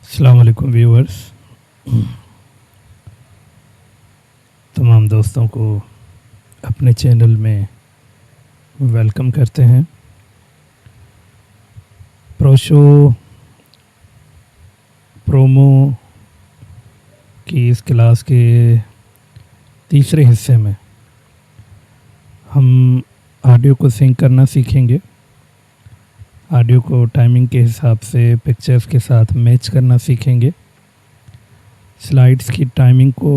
अस्सलाम वालेकुम व्यूअर्स। तमाम दोस्तों को अपने चैनल में वेलकम करते हैं। प्रोशो प्रोमो की इस क्लास के तीसरे हिस्से में हम ऑडियो को सिंक करना सीखेंगे। ऑडियो को टाइमिंग के हिसाब से पिक्चर्स के साथ मैच करना सीखेंगे। स्लाइड्स की टाइमिंग को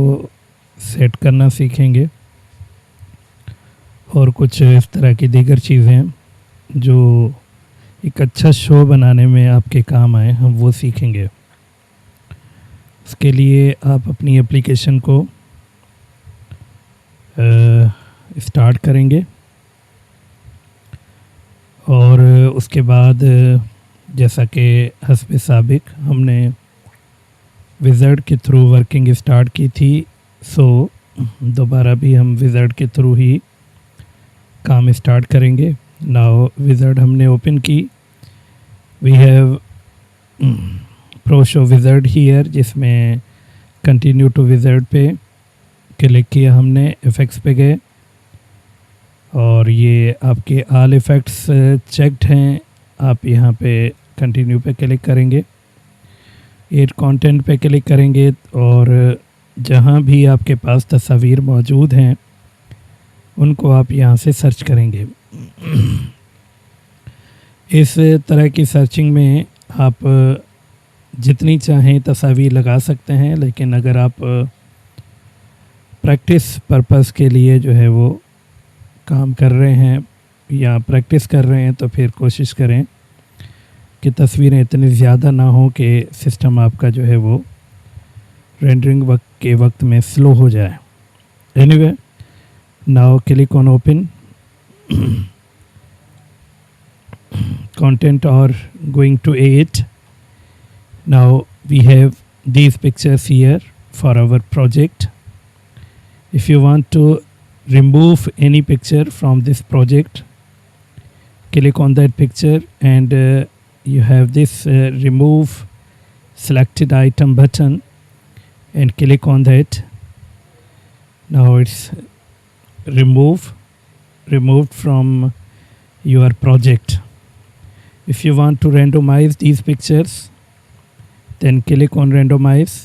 सेट करना सीखेंगे और कुछ इस तरह की दीगर चीज़ें जो एक अच्छा शो बनाने में आपके काम आए, हम वो सीखेंगे। उसके लिए आप अपनी एप्लीकेशन को स्टार्ट करेंगे और उसके बाद जैसा कि हस्ब साबिक हमने विज़ार्ड के थ्रू वर्किंग स्टार्ट की थी, सो दोबारा भी हम विज़ार्ड के थ्रू ही काम स्टार्ट करेंगे। नाउ विज़ार्ड हमने ओपन की, we have ProShow wizard here, जिसमें कंटिन्यू टू विज़ार्ड पे क्लिक किया हमने, इफ़ेक्ट्स पे गए और ये आपके ऑल इफ़ेक्ट्स चेक्ड हैं। आप यहाँ पे कंटिन्यू पे क्लिक करेंगे, एड कंटेंट पे क्लिक करेंगे और जहाँ भी आपके पास तस्वीर मौजूद हैं उनको आप यहाँ से सर्च करेंगे। इस तरह की सर्चिंग में आप जितनी चाहें तस्वीर लगा सकते हैं, लेकिन अगर आप प्रैक्टिस पर्पस के लिए जो है वो काम कर रहे हैं या प्रैक्टिस कर रहे हैं तो फिर कोशिश करें कि तस्वीरें इतनी ज़्यादा ना हो कि सिस्टम आपका जो है वो रेंडरिंग वक्त के वक्त में स्लो हो जाए। Anyway, now click on open content or going to 8. Now we have these pictures here for our project. If you want to remove any picture from this project, click on that picture and you have this remove selected item button and click on that. Now it's removed from your project. If you want to randomize these pictures, then click on randomize.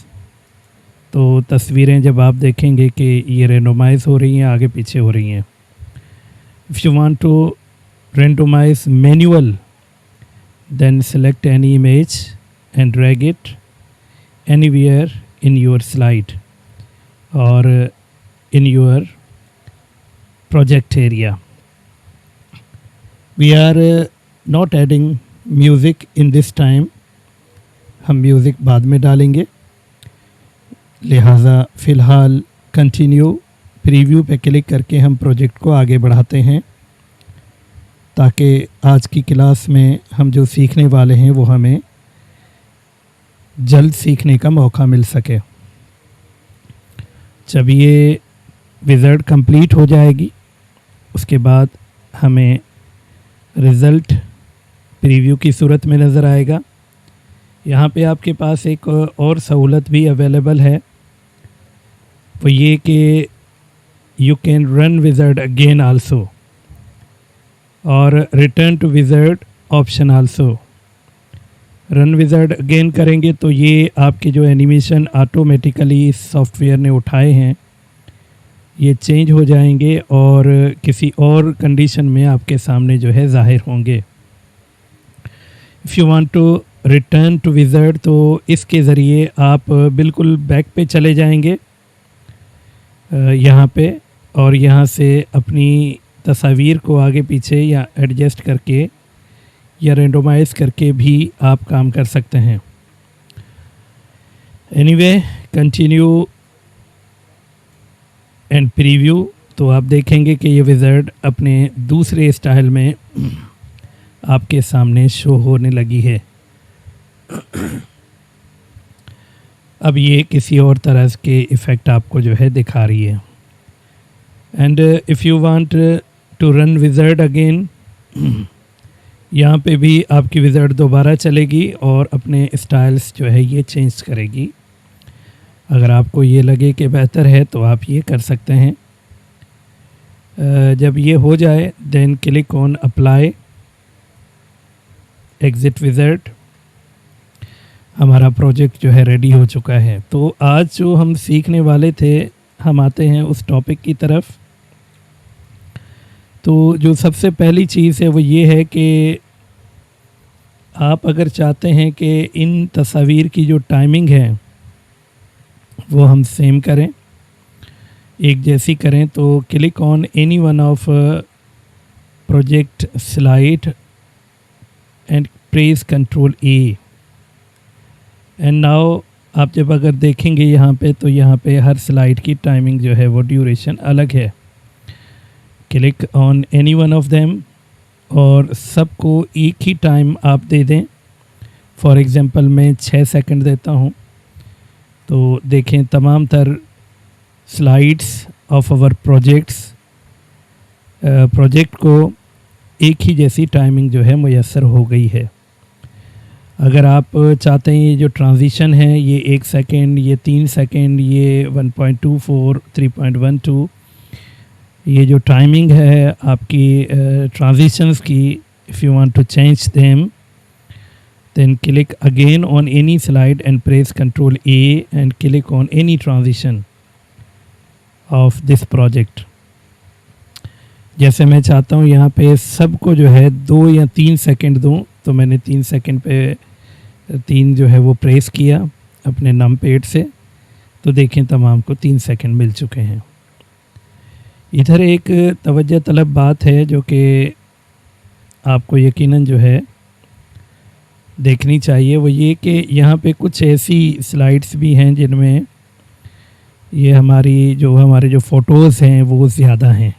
तो तस्वीरें जब आप देखेंगे कि ये रेंडोमाइज हो रही हैं, आगे पीछे हो रही हैं। If you want to randomize manual, then select any image and drag it anywhere in your slide और in your project area. We are not adding music in this time, हम म्यूज़िक बाद में डालेंगे, लिहाजा फ़िलहाल कंटिन्यू प्रीव्यू पे click करके हम प्रोजेक्ट को आगे बढ़ाते हैं ताकि आज की क्लास में हम जो सीखने वाले हैं वो हमें जल्द सीखने का मौका मिल सके। जब ये विज़ार्ड कंप्लीट हो जाएगी उसके बाद हमें रिज़ल्ट प्रीव्यू की सूरत में नज़र आएगा। यहाँ पे आपके पास एक और सहूलत भी अवेलेबल है, वो ये कि you can run wizard again also और return to wizard option also. Run wizard again करेंगे तो ये आपके जो एनिमेशन ऑटोमेटिकली सॉफ्टवेयर ने उठाए हैं ये चेंज हो जाएंगे और किसी और कंडीशन में आपके सामने जो है ज़ाहिर होंगे। If you want to return to wizard तो इसके ज़रिए आप बिल्कुल बैक पे चले जाएंगे यहाँ पे और यहाँ से अपनी तस्वीर को आगे पीछे या एडजस्ट करके या रेंडोमाइज करके भी आप काम कर सकते हैं। एनीवे, कंटिन्यू एंड प्रीव्यू, तो आप देखेंगे कि ये विज़ार्ड अपने दूसरे स्टाइल में आपके सामने शो होने लगी है। अब ये किसी और तरह के इफ़ेक्ट आपको जो है दिखा रही है। And if you want to run wizard again, यहाँ पे भी आपकी विज़ार्ड दोबारा चलेगी और अपने स्टाइल्स जो है ये चेंज करेगी। अगर आपको ये लगे कि बेहतर है तो आप ये कर सकते हैं। जब ये हो जाए then click on apply, exit wizard. हमारा प्रोजेक्ट जो है रेडी हो चुका है। तो आज जो हम सीखने वाले थे, हम आते हैं उस टॉपिक की तरफ। तो जो सबसे पहली चीज़ है वो ये है कि आप अगर चाहते हैं कि इन तस्वीर की जो टाइमिंग है वो हम सेम करें, एक जैसी करें, तो click on any one of project slide and press control A. And now आप जब अगर देखेंगे यहाँ पे, तो यहाँ पे हर स्लाइड की टाइमिंग जो है वो ड्यूरेशन अलग है। Click on any one of them और सबको एक ही टाइम आप दे दें। फॉर एग्ज़ाम्पल मैं 6 सेकंड देता हूँ। तो देखें तमाम तर स्लाइड्स ऑफ आवर प्रोजेक्ट को एक ही जैसी टाइमिंग जो है मुयस्सर हो गई है। अगर आप चाहते हैं ये जो ट्रांजिशन है ये 1 सेकंड, ये 3 सेकंड, ये 1.24, 3.12, ये जो टाइमिंग है आपकी ट्रांजिशंस की, if you want to change them then click again on any slide and press Ctrl A and click on any transition of this project। जैसे मैं चाहता हूँ यहाँ पे सबको जो है 2 या 3 सेकंड दूँ, तो मैंने 3 सेकंड पे 3 जो है वो प्रेस किया अपने नम पैड से, तो देखें तमाम को 3 सेकंड मिल चुके हैं। इधर एक तवज्जो तलब बात है जो कि आपको यकीनन जो है देखनी चाहिए, वो ये कि यहाँ पे कुछ ऐसी स्लाइड्स भी हैं जिनमें ये हमारे जो फ़ोटोज़ हैं वो ज़्यादा हैं,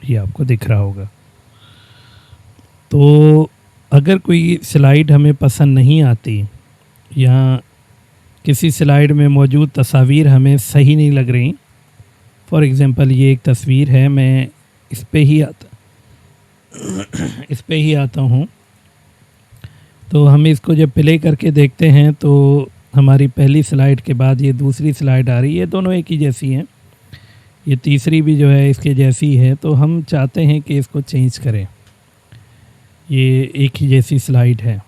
ये आपको दिख रहा होगा। तो अगर कोई स्लाइड हमें पसंद नहीं आती या किसी स्लाइड में मौजूद तस्वीर हमें सही नहीं लग रही, फॉर एग्ज़ाम्पल ये एक तस्वीर है, मैं इस पे ही आता हूँ। तो हम इसको जब प्ले करके देखते हैं तो हमारी पहली स्लाइड के बाद ये दूसरी स्लाइड आ रही है, दोनों एक ही जैसी हैं। ये तीसरी भी जो है इसके जैसी है, तो हम चाहते हैं कि इसको चेंज करें, ये एक ही जैसी स्लाइड है।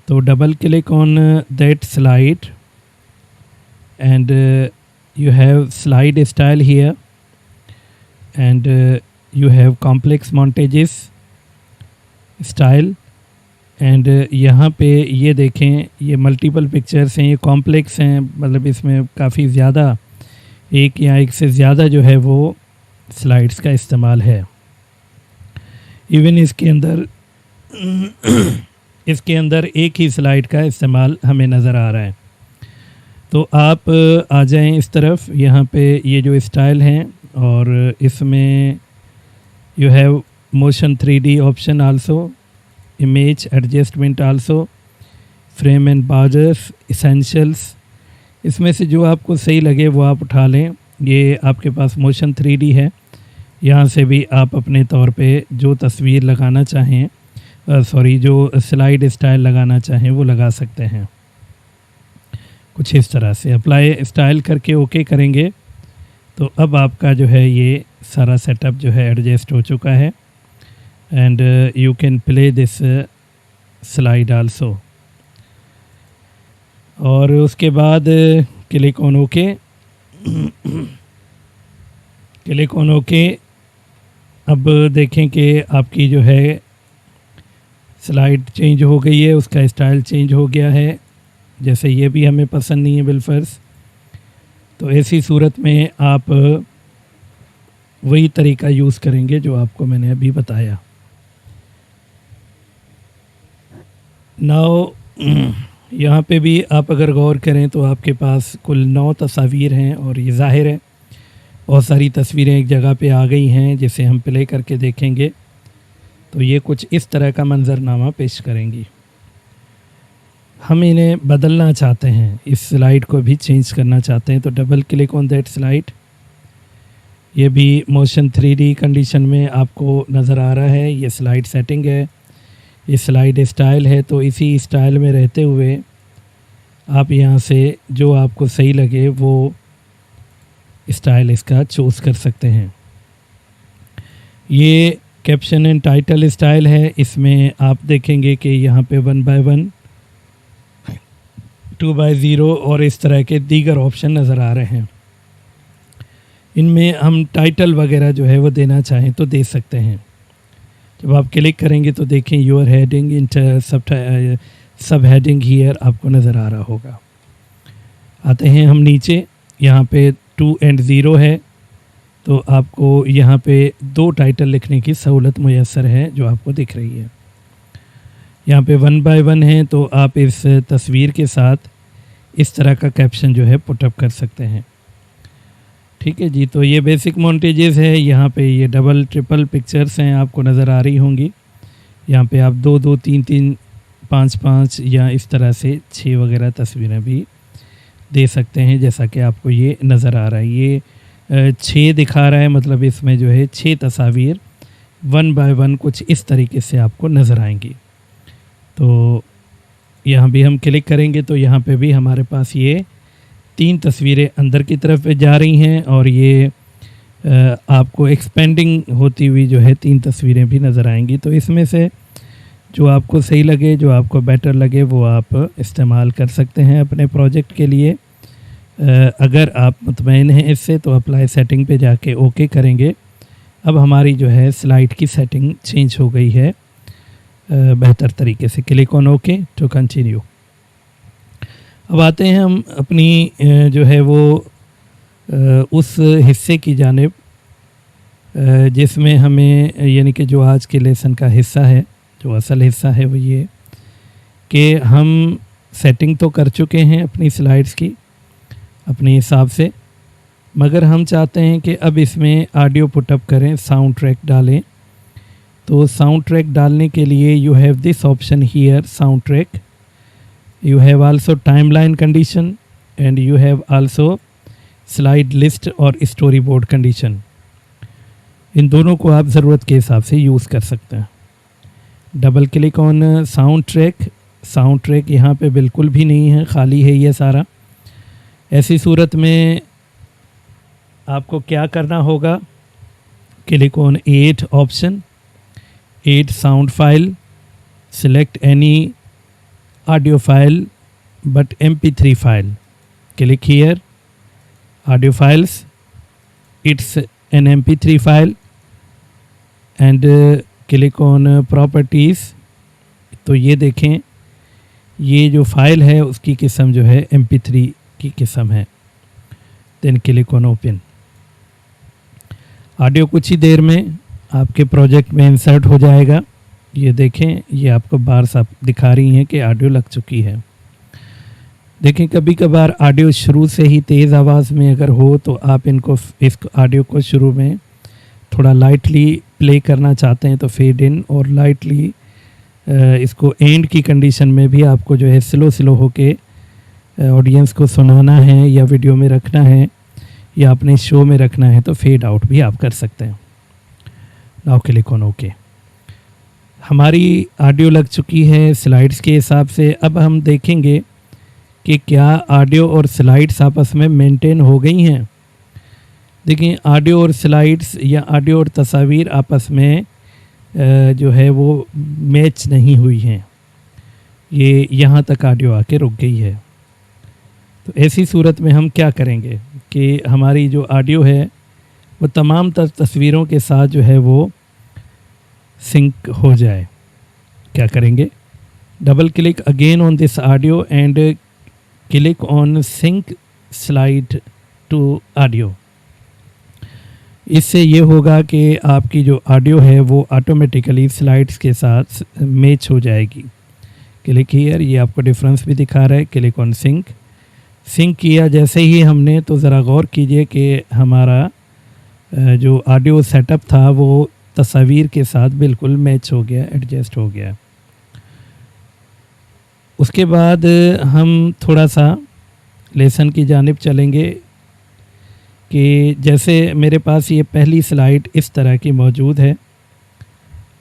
तो double click on that slide and you have slide style here and you have complex montages style and यहाँ पे ये देखें ये मल्टीपल पिक्चर्स हैं, ये कॉम्प्लेक्स हैं, मतलब इसमें काफ़ी ज़्यादा एक या एक से ज़्यादा जो है वो स्लाइड्स का इस्तेमाल है। इवन इसके अंदर एक ही स्लाइड का इस्तेमाल हमें नज़र आ रहा है। तो आप आ जाएं इस तरफ, यहाँ पे ये जो स्टाइल हैं और इसमें you have motion 3D option also, image adjustment also, frame and borders, essentials. इसमें से जो आपको सही लगे वो आप उठा लें। ये आपके पास मोशन 3D है, यहाँ से भी आप अपने तौर पे जो तस्वीर लगाना चाहें, जो स्लाइड स्टाइल लगाना चाहें वो लगा सकते हैं। कुछ इस तरह से अप्लाई स्टाइल करके ओके करेंगे तो अब आपका जो है ये सारा सेटअप जो है एडजस्ट हो चुका है and you can play this slide also. और उसके बाद click on okay, click on okay. अब देखें कि आपकी जो है स्लाइड चेंज हो गई है, उसका स्टाइल चेंज हो गया है। जैसे ये भी हमें पसंद नहीं है बिलफर्ज, तो ऐसी सूरत में आप वही तरीका यूज़ करेंगे जो आपको मैंने अभी बताया। नाउ यहाँ पे भी आप अगर गौर करें तो आपके पास कुल 9 तस्वीर हैं और ये ज़ाहिर है बहुत सारी तस्वीरें एक जगह पे आ गई हैं, जिसे हम प्ले करके देखेंगे तो ये कुछ इस तरह का मंजरनामा पेश करेंगी। हम इन्हें बदलना चाहते हैं, इस स्लाइड को भी चेंज करना चाहते हैं, तो double click on that slide ये भी मोशन 3D कंडीशन में आपको नज़र आ रहा है। ये स्लाइड सेटिंग है, ये स्लाइड स्टाइल है। तो इसी स्टाइल में रहते हुए आप यहाँ से जो आपको सही लगे वो स्टाइल इसका चूज़ कर सकते हैं। ये कैप्शन एंड टाइटल स्टाइल है। इसमें आप देखेंगे कि यहाँ पे 1 by 1, 2 by 0 और इस तरह के दीगर ऑप्शन नज़र आ रहे हैं। इनमें हम टाइटल वगैरह जो है वो देना चाहें तो दे सकते हैं। जब आप क्लिक करेंगे तो देखें योर हेडिंग इंटर सब हेडिंग हियर आपको नज़र आ रहा होगा। आते हैं हम नीचे, यहाँ पे 2 and 0 है, तो आपको यहाँ पे 2 टाइटल लिखने की सहूलत मुयस्सर है जो आपको दिख रही है। यहाँ पे 1 by 1 है, तो आप इस तस्वीर के साथ इस तरह का कैप्शन जो है पुटअप कर सकते हैं। ठीक है जी, तो ये बेसिक मॉन्टेजेस है। यहाँ पे ये डबल ट्रिपल पिक्चर्स हैं, आपको नज़र आ रही होंगी। यहाँ पे आप 2 2 3 3 5 5 या इस तरह से 6 वगैरह तस्वीरें भी दे सकते हैं, जैसा कि आपको ये नज़र आ रहा है। ये 6 दिखा रहा है, मतलब इसमें जो है 6 तस्वीर 1 by 1 कुछ इस तरीके से आपको नज़र आएंगी। तो यहाँ भी हम क्लिक करेंगे तो यहाँ पे भी हमारे पास ये 3 तस्वीरें अंदर की तरफ जा रही हैं और ये आपको एक्सपेंडिंग होती हुई जो है 3 तस्वीरें भी नज़र आएंगी। तो इसमें से जो आपको सही लगे, जो आपको बेटर लगे, वो आप इस्तेमाल कर सकते हैं अपने प्रोजेक्ट के लिए। अगर आप मुतमईन हैं इससे तो अप्लाई सेटिंग पे जाके ओके करेंगे। अब हमारी जो है स्लाइड की सेटिंग चेंज हो गई है बेहतर तरीके से। Click on okay to continue. अब आते हैं हम अपनी जो है वो उस हिस्से की जानिब जिसमें हमें, यानी कि जो आज के लेसन का हिस्सा है, जो असल हिस्सा है वो ये कि हम सेटिंग तो कर चुके हैं अपनी स्लाइड्स की अपने हिसाब से, मगर हम चाहते हैं कि अब इसमें ऑडियो पुटअप करें, साउंड ट्रैक डालें। तो साउंड ट्रैक डालने के लिए you have this option here, sound track. You have also timeline condition and you have also slide list और storyboard condition। इन दोनों को आप ज़रूरत के हिसाब से यूज़ कर सकते हैं। Double click on sound track. Sound track यहाँ पे बिल्कुल भी नहीं है, खाली है ये सारा। ऐसी सूरत में आपको क्या करना होगा, click on 8 option, 8 sound file, select any audio file but mp3 file. Click here, audio files, it's an mp3 file and click on properties। तो ये देखें, ये जो फाइल है उसकी किस्म जो है mp3 की किस्म है। Then click on open. Audio कुछ ही देर में आपके प्रोजेक्ट में इंसर्ट हो जाएगा। ये देखें, ये आपको बार साफ दिखा रही हैं कि ऑडियो लग चुकी है। देखें, कभी कभार ऑडियो शुरू से ही तेज़ आवाज़ में अगर हो तो आप इस ऑडियो को शुरू में थोड़ा लाइटली प्ले करना चाहते हैं तो फेड इन, और लाइटली इसको एंड की कंडीशन में भी आपको जो है स्लो स्लो होके ऑडियंस को सुनाना है या वीडियो में रखना है या अपने शो में रखना है तो फेड आउट भी आप कर सकते हैं। Now click on okay. हमारी ऑडियो लग चुकी है स्लाइड्स के हिसाब से। अब हम देखेंगे कि क्या ऑडियो और स्लाइड्स आपस में मेंटेन हो गई हैं। देखिए, ऑडियो और स्लाइड्स या ऑडियो और तस्वीर आपस में जो है वो मैच नहीं हुई हैं। ये यहाँ तक ऑडियो आके रुक गई है। तो ऐसी सूरत में हम क्या करेंगे कि हमारी जो ऑडियो है वो तमाम तस्वीरों के साथ जो है वो सिंक हो जाए। क्या करेंगे, double click again on this audio and click on sync slide to audio. इससे ये होगा कि आपकी जो ऑडियो है वो ऑटोमेटिकली स्लाइड्स के साथ मैच हो जाएगी। क्लिक हियर, ये आपको डिफरेंस भी दिखा रहा है। Click on sink. सिंक किया जैसे ही हमने, तो ज़रा गौर कीजिए कि हमारा जो ऑडियो सेटअप था वो तस्वीर के साथ बिल्कुल मैच हो गया, एडजस्ट हो गया। उसके बाद हम थोड़ा सा लेसन की जानिब चलेंगे। कि जैसे मेरे पास ये पहली स्लाइड इस तरह की मौजूद है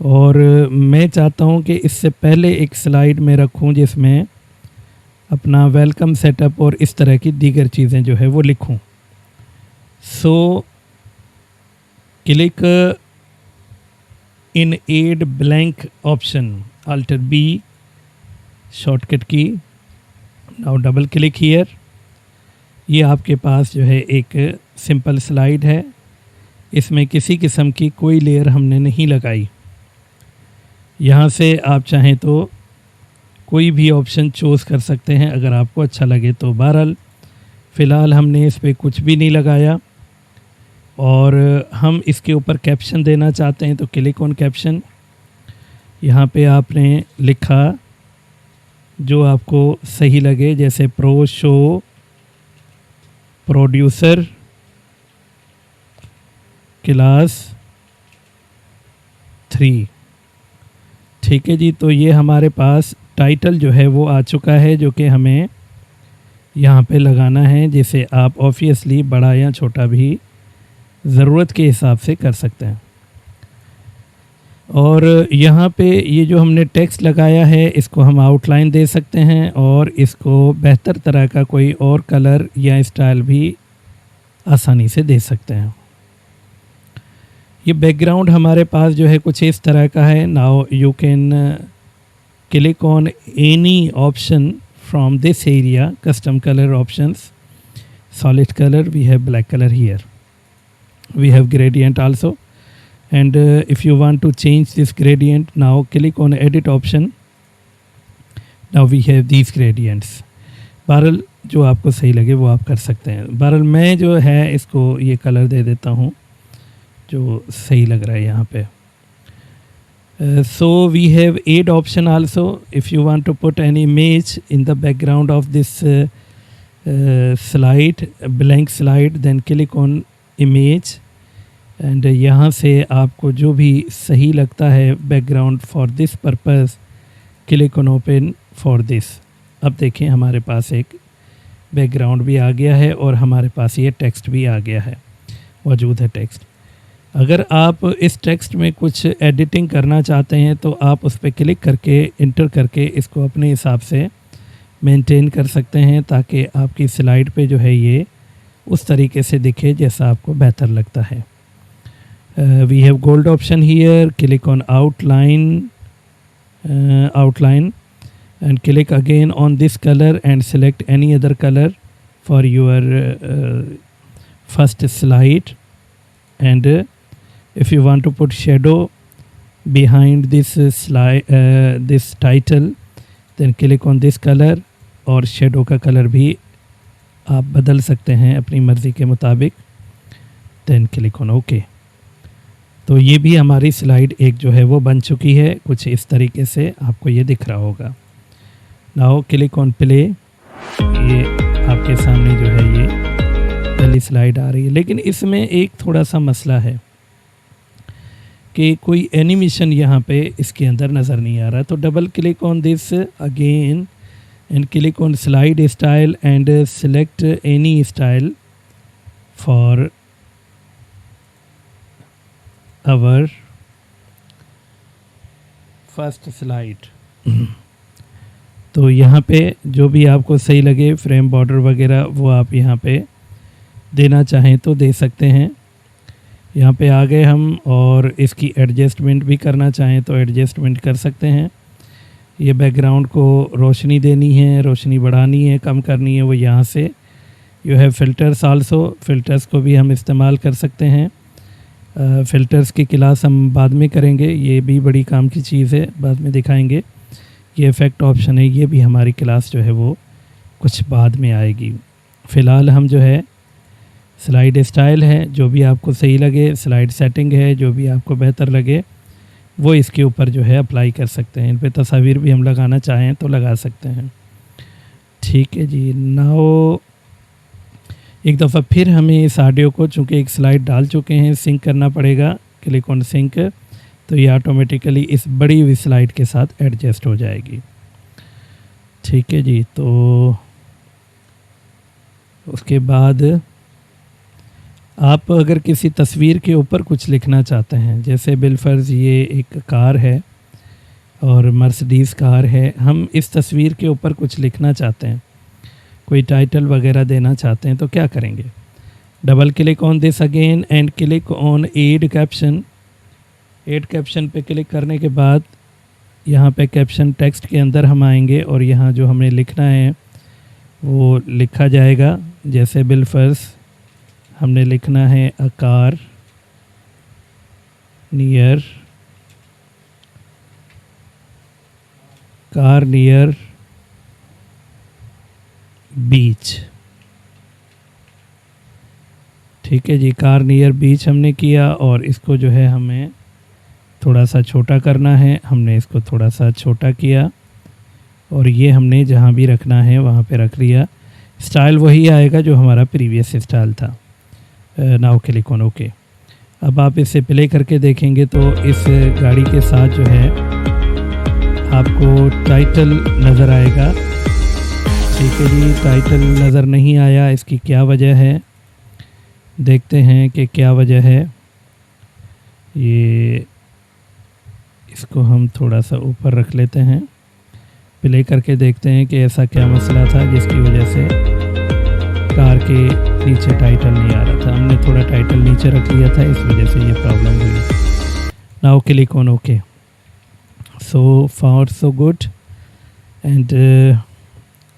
और मैं चाहता हूँ कि इससे पहले एक स्लाइड में रखूँ जिसमें अपना वेलकम सेटअप और इस तरह की दीगर चीज़ें जो है वो लिखूँ। So click in add blank option, alter B shortcut की। Now double click here. ये आपके पास जो है एक सिंपल स्लाइड है, इसमें किसी किस्म की कोई लेयर हमने नहीं लगाई। यहाँ से आप चाहें तो कोई भी ऑप्शन चूज़ कर सकते हैं अगर आपको अच्छा लगे तो। बहरहाल फ़िलहाल हमने इस पर कुछ भी नहीं लगाया और हम इसके ऊपर कैप्शन देना चाहते हैं तो क्लिक ऑन कैप्शन। यहाँ पे आपने लिखा जो आपको सही लगे, जैसे प्रो शो प्रोड्यूसर क्लास 3। ठीक है जी, तो ये हमारे पास टाइटल जो है वो आ चुका है जो कि हमें यहाँ पे लगाना है, जिसे आप ऑब्वियसली बड़ा या छोटा भी ज़रूरत के हिसाब से कर सकते हैं। और यहाँ पे ये जो हमने टेक्स्ट लगाया है इसको हम आउटलाइन दे सकते हैं और इसको बेहतर तरह का कोई और कलर या स्टाइल भी आसानी से दे सकते हैं। ये बैकग्राउंड हमारे पास जो है कुछ इस तरह का है। Now you can click on any option from this area, custom colour options, solid colour, we have black colour here, we have gradient also, and if you want to change this gradient, now click on edit option. Now we have these gradients. बहरहाल जो आपको सही लगे वो आप कर सकते हैं। बहरहाल मैं जो है इसको ये कलर दे देता हूँ जो सही लग रहा है यहाँ पे। So we have add option also. If you want to put any image in the background of this slide, blank slide, then click on image. And यहाँ से आपको जो भी सही लगता है background for this purpose, click on open for this. अब देखें हमारे पास एक बैकग्राउंड भी आ गया है और हमारे पास ये टेक्स्ट भी आ गया है, मौजूद है टेक्स्ट। अगर आप इस टेक्स्ट में कुछ एडिटिंग करना चाहते हैं तो आप उस पर क्लिक करके इंटर करके इसको अपने हिसाब से मेंटेन कर सकते हैं ताकि आपकी स्लाइड पे जो है ये उस तरीके से दिखे जैसा आपको बेहतर लगता है। We have gold option here. Click on outline and click again on this color and select any other color for your first slide. And if you want to put shadow behind this slide, this title, then click on this color और shadow का color भी आप बदल सकते हैं अपनी मर्ज़ी के मुताबिक। then click on OK। तो ये भी हमारी स्लाइड एक जो है वो बन चुकी है, कुछ इस तरीके से आपको ये दिख रहा होगा। Now click on play. ये आपके सामने जो है ये पहली स्लाइड आ रही है, लेकिन इसमें एक थोड़ा सा मसला है कि कोई एनिमेशन यहाँ पे इसके अंदर नज़र नहीं आ रहा। तो double click on this again and click on slide style and select any style for our first slide. तो यहाँ पे जो भी आपको सही लगे फ्रेम बॉर्डर वगैरह वो आप यहाँ पे देना चाहें तो दे सकते हैं। यहाँ पे आ गए हम और इसकी एडजस्टमेंट भी करना चाहें तो एडजस्टमेंट कर सकते हैं। ये बैकग्राउंड को रोशनी देनी है, रोशनी बढ़ानी है, कम करनी है, वो यहाँ से। You have filters also, filters को भी हम इस्तेमाल कर सकते हैं। फ़िल्टर्स की क्लास हम बाद में करेंगे, ये भी बड़ी काम की चीज़ है, बाद में दिखाएंगे। ये इफ़ेक्ट ऑप्शन है, ये भी हमारी क्लास जो है वो कुछ बाद में आएगी। फ़िलहाल हम जो है स्लाइड स्टाइल है, जो भी आपको सही लगे, स्लाइड सेटिंग है, जो भी आपको बेहतर लगे वो इसके ऊपर जो है अप्लाई कर सकते हैं। इन पे तस्वीर भी हम लगाना चाहें तो लगा सकते हैं। ठीक है जी। नाउ एक दफ़ा फिर हमें इस ऑडियो को, चूँकि एक स्लाइड डाल चुके हैं, सिंक करना पड़ेगा। क्लिक ऑन सिंक, तो ये ऑटोमेटिकली इस बड़ी हुई स्लाइड के साथ एडजस्ट हो जाएगी। ठीक है जी। तो उसके बाद आप अगर किसी तस्वीर के ऊपर कुछ लिखना चाहते हैं, जैसे बिलफर्ज ये एक कार है और मर्सिडीज़ कार है, हम इस तस्वीर के ऊपर कुछ लिखना चाहते हैं, कोई टाइटल वगैरह देना चाहते हैं, तो क्या करेंगे? Double click on this again and click on add caption. Add caption पे क्लिक करने के बाद यहाँ पे कैप्शन टेक्स्ट के अंदर हम आएंगे और यहाँ जो हमें लिखना है वो लिखा जाएगा। जैसे बिलफर्ज हमने लिखना है अ कार नियर बीच। ठीक है जी, कार नियर बीच हमने किया और इसको जो है हमें थोड़ा सा छोटा करना है। हमने इसको थोड़ा सा छोटा किया और ये हमने जहाँ भी रखना है वहाँ पे रख लिया। स्टाइल वही आएगा जो हमारा प्रीवियस स्टाइल था। Now click on okay. अब आप इसे प्ले करके देखेंगे तो इस गाड़ी के साथ जो है आपको टाइटल नज़र आएगा। ठीक है जी, टाइटल नज़र नहीं आया, इसकी क्या वजह है? देखते हैं कि क्या वजह है। ये इसको हम थोड़ा सा ऊपर रख लेते हैं, प्ले करके देखते हैं कि ऐसा क्या मसला था जिसकी वजह से कार के नीचे टाइटल नहीं आ रहा था। हमने थोड़ा टाइटल नीचे रख लिया था, इस वजह से ये प्रॉब्लम हुई। Now click on okay. So far so good and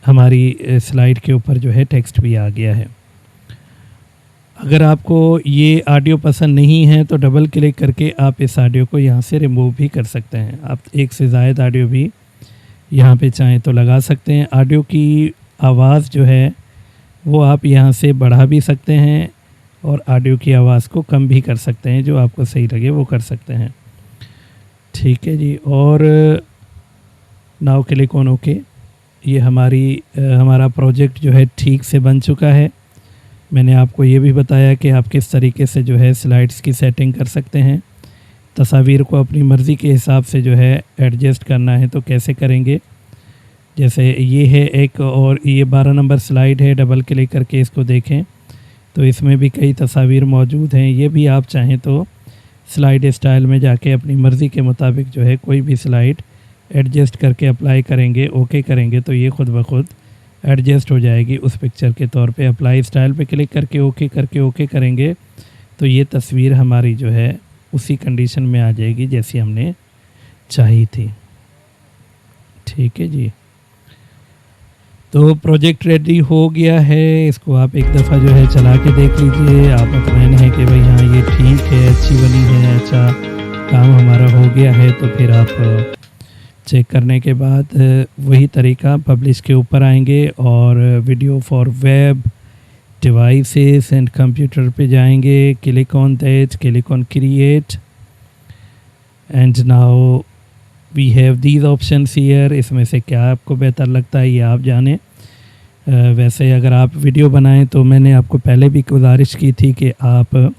हमारी स्लाइड के ऊपर जो है टेक्स्ट भी आ गया है। अगर आपको ये ऑडियो पसंद नहीं है तो डबल क्लिक करके आप इस ऑडियो को यहाँ से रिमूव भी कर सकते हैं। आप एक से ज़ायद ऑडियो भी यहाँ पे चाहें तो लगा सकते हैं। ऑडियो की आवाज़ जो है वो आप यहाँ से बढ़ा भी सकते हैं और ऑडियो की आवाज़ को कम भी कर सकते हैं, जो आपको सही लगे वो कर सकते हैं। ठीक है जी, और नाउ क्लिक ऑन ओके। ये हमारा प्रोजेक्ट जो है ठीक से बन चुका है। मैंने आपको ये भी बताया कि आप किस तरीके से जो है स्लाइड्स की सेटिंग कर सकते हैं। तस्वीर को अपनी मर्ज़ी के हिसाब से जो है एडजस्ट करना है तो कैसे करेंगे। जैसे ये है एक, और ये 12 नंबर स्लाइड है। डबल क्लिक करके इसको देखें तो इसमें भी कई तस्वीर मौजूद हैं। ये भी आप चाहें तो स्लाइड स्टाइल में जाके अपनी मर्ज़ी के मुताबिक जो है कोई भी स्लाइड एडजस्ट करके अप्लाई करेंगे, ओके करेंगे तो ये ख़ुद ब खुद एडजस्ट हो जाएगी उस पिक्चर के तौर पे। अप्लाई स्टाइल पे क्लिक करके ओके करेंगे तो ये तस्वीर हमारी जो है उसी कंडीशन में आ जाएगी जैसी हमने चाही थी। ठीक है जी, तो प्रोजेक्ट रेडी हो गया है। इसको आप एक दफ़ा जो है चला के देख लीजिए। आप मुतमईन हैं कि भाई हाँ ये ठीक है, अच्छी बनी है, अच्छा काम हमारा हो गया है। तो फिर आप चेक करने के बाद वही तरीका पब्लिश के ऊपर आएंगे और video for web devices and computer पे जाएंगे। Click on that, click on create and now we have these options here. इसमें से क्या आपको बेहतर लगता है ये आप जानें। वैसे अगर आप वीडियो बनाएं तो मैंने आपको पहले भी गुजारिश की थी कि आप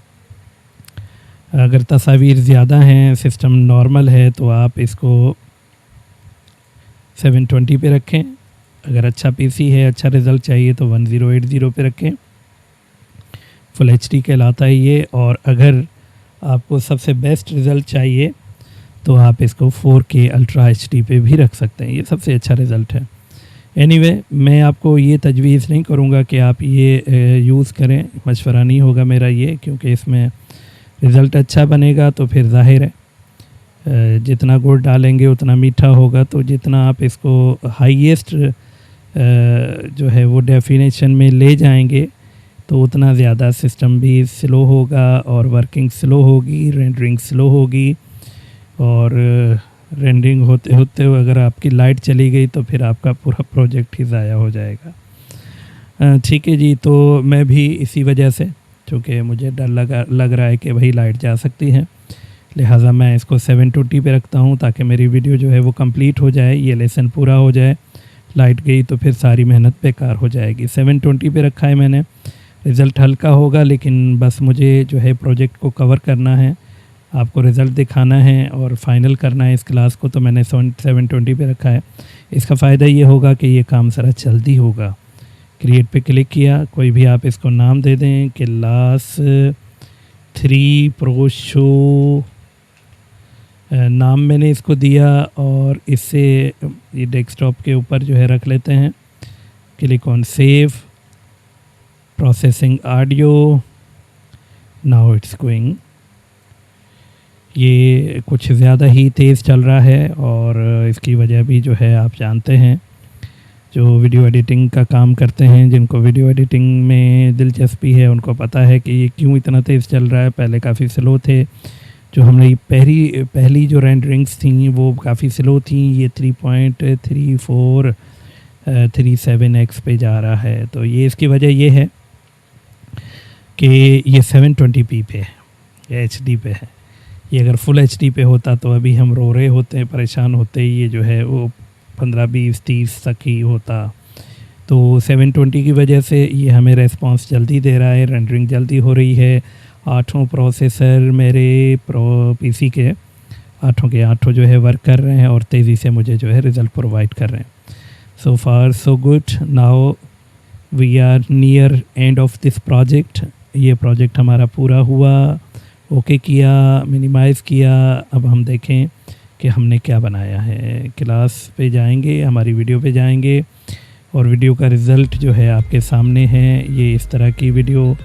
अगर तस्वीर ज़्यादा हैं, सिस्टम नॉर्मल है, तो आप इसको 720 पे रखें। अगर अच्छा पीसी है, अच्छा रिज़ल्ट चाहिए तो 1080 पे रखें। फुल एचडी कहलाता है ये। और अगर आपको सबसे बेस्ट रिज़ल्ट चाहिए तो आप इसको 4K अल्ट्रा HD पे भी रख सकते हैं। ये सबसे अच्छा रिज़ल्ट है। एनीवे, मैं आपको ये तजवीज़ नहीं करूँगा कि आप ये यूज़ करें, मशवरा नहीं होगा मेरा ये, क्योंकि इसमें रिज़ल्ट अच्छा बनेगा तो फिर ज़ाहिर है जितना गुड़ डालेंगे उतना मीठा होगा। तो जितना आप इसको हाईएस्ट जो है वो डेफिनेशन में ले जाएंगे तो उतना ज़्यादा सिस्टम भी स्लो होगा और वर्किंग स्लो होगी, रेंडरिंग स्लो होगी। और रेंडरिंग होते होते अगर आपकी लाइट चली गई तो फिर आपका पूरा प्रोजेक्ट ही ज़ाया हो जाएगा। ठीक है जी, तो मैं भी इसी वजह से, चूँकि मुझे डर लग रहा है कि भाई लाइट जा सकती है, लिहाजा मैं इसको 720 पे रखता हूँ ताकि मेरी वीडियो जो है वो कंप्लीट हो जाए, ये लेसन पूरा हो जाए। लाइट गई तो फिर सारी मेहनत बेकार हो जाएगी। 720 पे रखा है मैंने। रिज़ल्ट हल्का होगा लेकिन बस मुझे जो है प्रोजेक्ट को कवर करना है, आपको रिज़ल्ट दिखाना है और फाइनल करना है इस क्लास को, तो मैंने 720 पे रखा है। इसका फ़ायदा ये होगा कि ये काम ज़रा जल्दी होगा, क्रिएट पे क्लिक किया। कोई भी आप इसको नाम दे दें, क्लास 3 प्रो शो नाम मैंने इसको दिया, और इससे ये डेस्कटॉप के ऊपर जो है रख लेते हैं। Click on save, processing audio, now it's going. ये कुछ ज़्यादा ही तेज़ चल रहा है, और इसकी वजह भी जो है आप जानते हैं, जो वीडियो एडिटिंग का काम करते हैं, जिनको वीडियो एडिटिंग में दिलचस्पी है, उनको पता है कि ये क्यों इतना तेज़ चल रहा है। पहले काफ़ी स्लो थे, जो हमने पहली जो रेंडरिंग्स थी वो काफ़ी स्लो थी। ये 3.3437x पे जा रहा है। तो ये इसकी वजह ये है कि ये 720p पे है, ये HD पे है। ये अगर फुल HD पे होता तो अभी हम रो रहे होते, परेशान होते। ये जो है वो 15, 20, 30 तक ही होता। तो 720 की वजह से ये हमें रेस्पॉन्स जल्दी दे रहा है, रेंडरिंग जल्दी हो रही है। 8 प्रोसेसर मेरे PC के 8 के 8 जो है वर्क कर रहे हैं, और तेज़ी से मुझे जो है रिज़ल्ट प्रोवाइड कर रहे हैं। So far so good. Now we are near end of this project. ये प्रोजेक्ट हमारा पूरा हुआ, ओके किया, मिनिमाइज़ किया। अब हम देखें कि हमने क्या बनाया है। क्लास पे जाएंगे, हमारी वीडियो पे जाएंगे, और वीडियो का रिज़ल्ट जो है आपके सामने है। ये इस तरह की वीडियो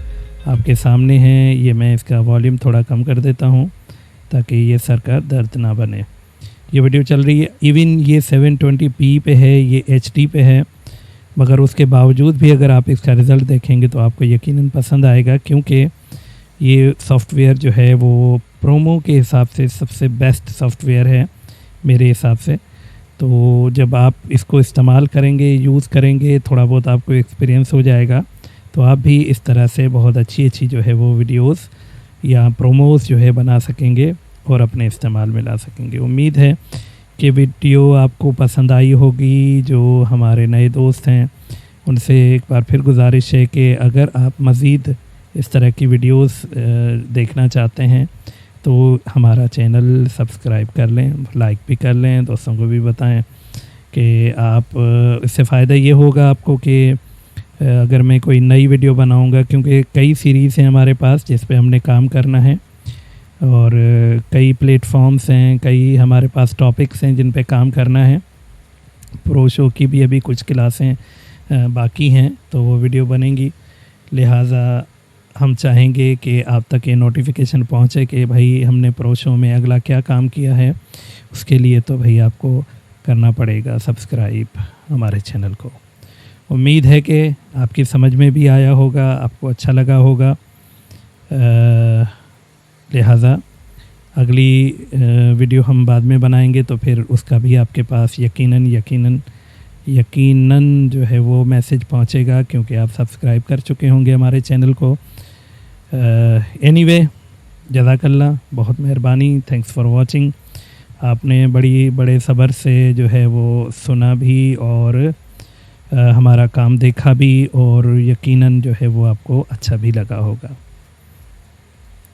आपके सामने है। ये मैं इसका वॉल्यूम थोड़ा कम कर देता हूँ ताकि ये सर का दर्द ना बने। ये वीडियो चल रही है, इवन ये 720p पे है, ये HD पे है, मगर उसके बावजूद भी अगर आप इसका रिज़ल्ट देखेंगे तो आपको यकीनन पसंद आएगा, क्योंकि ये सॉफ्टवेयर जो है वो प्रोमो के हिसाब से सबसे बेस्ट सॉफ्टवेयर है मेरे हिसाब से। तो जब आप इसको इस्तेमाल करेंगे, यूज़ करेंगे, थोड़ा बहुत आपको एक्सपीरियंस हो जाएगा, तो आप भी इस तरह से बहुत अच्छी जो है वो वीडियोस या प्रोमोस जो है बना सकेंगे और अपने इस्तेमाल में ला सकेंगे। उम्मीद है कि वीडियो आपको पसंद आई होगी। जो हमारे नए दोस्त हैं उनसे एक बार फिर गुजारिश है कि अगर आप मज़ीद इस तरह की वीडियोस देखना चाहते हैं तो हमारा चैनल सब्सक्राइब कर लें, लाइक भी कर लें, दोस्तों को भी बताएं कि आप इससे फ़ायदा ये होगा आपको कि अगर मैं कोई नई वीडियो बनाऊंगा, क्योंकि कई सीरीज़ हैं हमारे पास जिस पे हमने काम करना है, और कई प्लेटफॉर्म्स हैं, कई हमारे पास टॉपिक्स हैं जिन पे काम करना है। प्रो शो की भी अभी कुछ क्लासें बाकी हैं, तो वो वीडियो बनेंगी। लिहाजा हम चाहेंगे कि आप तक ये नोटिफिकेशन पहुंचे कि भाई हमने प्रो शो में अगला क्या काम किया है। उसके लिए तो भाई आपको करना पड़ेगा सब्सक्राइब हमारे चैनल को। उम्मीद है कि आपकी समझ में भी आया होगा, आपको अच्छा लगा होगा। लिहाजा अगली वीडियो हम बाद में बनाएंगे, तो फिर उसका भी आपके पास यकीनन जो है वो मैसेज पहुंचेगा, क्योंकि आप सब्सक्राइब कर चुके होंगे हमारे चैनल को। एनीवे, जज़ाकल्लाह, बहुत मेहरबानी, थैंक्स फॉर वाचिंग। आपने बड़े सब्र से जो है वो सुना भी और हमारा काम देखा भी, और यकीनन जो है वो आपको अच्छा भी लगा होगा।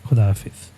खुदा हाफिज़।